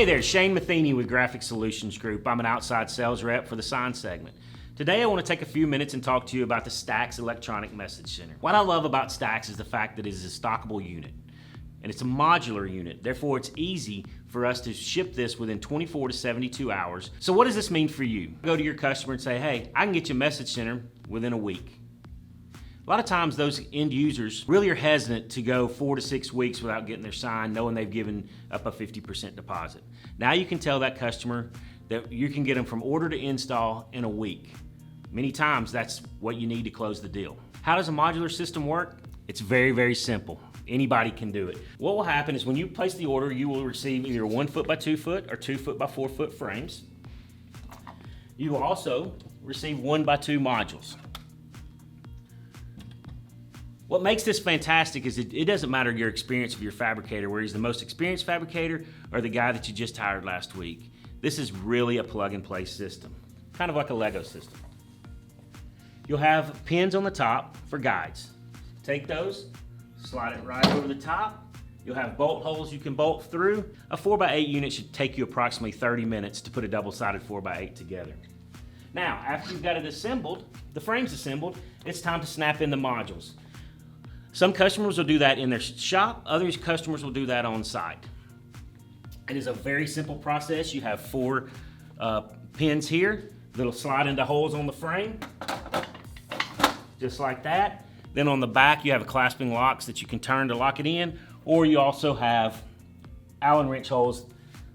Hey there, Shane Matheny with Graphic Solutions Group. I'm an outside sales rep for the sign segment. Today I want to take a few minutes and talk to you about the STAX electronic message center. What I love about STAX is the fact that it is a stockable unit. And it's a modular unit, therefore it's easy for us to ship this within 24 to 72 hours. So what does this mean for you? Go to your customer and say, hey, I can get you a message center within a week. A lot of times those end users really are hesitant to go 4 to 6 weeks without getting their sign, knowing they've given up a 50% deposit. Now you can tell that customer that you can get them from order to install in a week. Many times that's what you need to close the deal. How does a modular system work? It's very, very simple. Anybody can do it. What will happen is when you place the order, you will receive either 1 foot by 2 foot or 2 foot by 4 foot frames. You will also receive 1 by 2 modules. What makes this fantastic is it doesn't matter your experience of your fabricator, where he's the most experienced fabricator or the guy that you just hired last week. This is really a plug and play system, kind of like a Lego system. You'll have pins on the top for guides. Take those, slide it right over the top. You'll have bolt holes you can bolt through. A 4x8 unit should take you approximately 30 minutes to put a double-sided 4x8 together. Now, after you've got it assembled, the frame's assembled, it's time to snap in the modules. Some customers will do that in their shop, other customers will do that on site. It is a very simple process. You have 4 pins here that'll slide into holes on the frame, just like that. Then on the back you have clasping locks that you can turn to lock it in, or you also have Allen wrench holes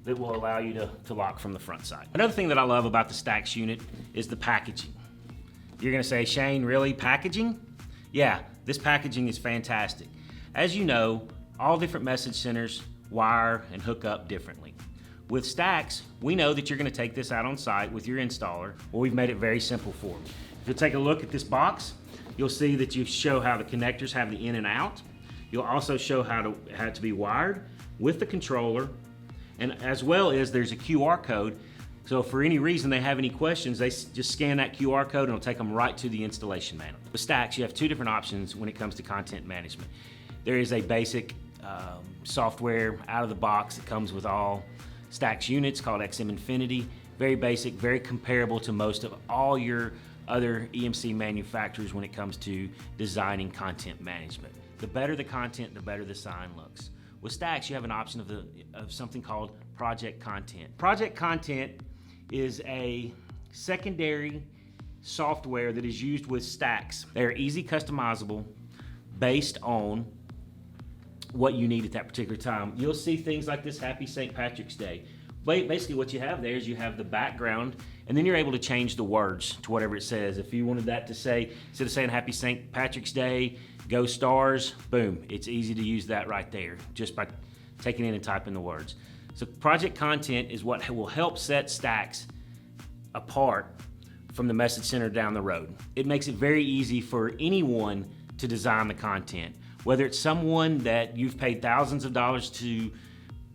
that will allow you to lock from the front side. Another thing that I love about the STAX unit is the packaging. You're gonna say, Shane, really, packaging? Yeah, this packaging is fantastic. As you know, all different message centers wire and hook up differently. With STAX, we know that you're gonna take this out on site with your installer. Well, we've made it very simple for you. If you'll take a look at this box, you'll see that you show how the connectors have the in and out. You'll also show how to be wired with the controller, and as well as there's a QR code. So if for any reason they have any questions, they just scan that QR code and it'll take them right to the installation manual. With STAX, you have 2 different options when it comes to content management. There is a basic software out of the box that comes with all STAX units called XM Infinity. Very basic, very comparable to most of all your other EMC manufacturers when it comes to designing content management. The better the content, the better the sign looks. With STAX, you have an option of something called Project Content. Project Content is a secondary software that is used with STAX. They are easy customizable based on what you need at that particular time. You'll see things like this Happy St. Patrick's Day. Basically what you have there is you have the background, and then you're able to change the words to whatever it says. If you wanted that to say, instead of saying Happy St. Patrick's Day, go Stars, boom, it's easy to use that right there just by taking in and typing the words. So Project Content is what will help set STAX apart from the message center down the road. It makes it very easy for anyone to design the content, whether it's someone that you've paid thousands of dollars to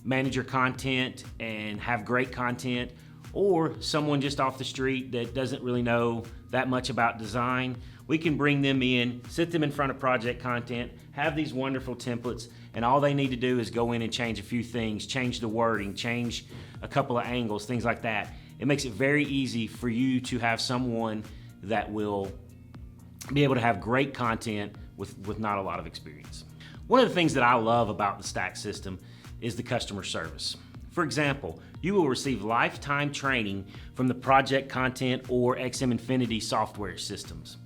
manage your content and have great content, or someone just off the street that doesn't really know that much about design. We can bring them in, sit them in front of Project Content, have these wonderful templates, and all they need to do is go in and change a few things, change the wording, change a couple of angles, things like that. It makes it very easy for you to have someone that will be able to have great content with not a lot of experience. One of the things that I love about the STAX system is the customer service. For example, you will receive lifetime training from the Project Content or XM Infinity software systems.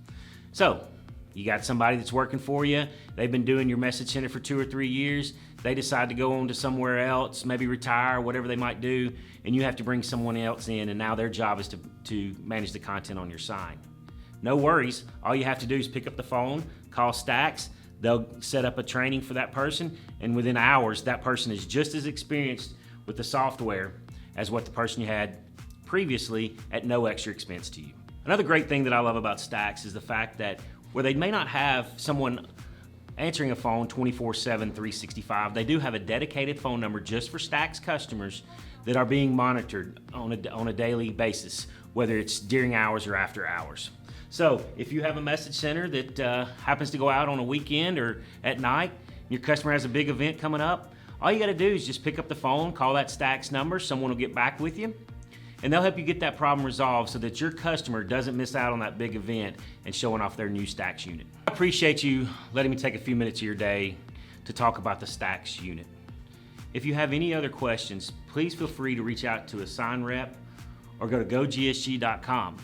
So, you got somebody that's working for you, they've been doing your message center for 2 or 3 years, they decide to go on to somewhere else, maybe retire, whatever they might do, and you have to bring someone else in, and now their job is to manage the content on your sign. No worries, all you have to do is pick up the phone, call STAX, they'll set up a training for that person, and within hours, that person is just as experienced with the software as what the person you had previously at no extra expense to you. Another great thing that I love about STAX is the fact that where they may not have someone answering a phone 24/7, 365, they do have a dedicated phone number just for STAX customers that are being monitored on a daily basis, whether it's during hours or after hours. So if you have a message center that happens to go out on a weekend or at night, your customer has a big event coming up, All you gotta do is just pick up the phone, call that STAX number, someone will get back with you, and they'll help you get that problem resolved so that your customer doesn't miss out on that big event and showing off their new STAX unit. I appreciate you letting me take a few minutes of your day to talk about the STAX unit. If you have any other questions, please feel free to reach out to a sign rep or go to gogsg.com.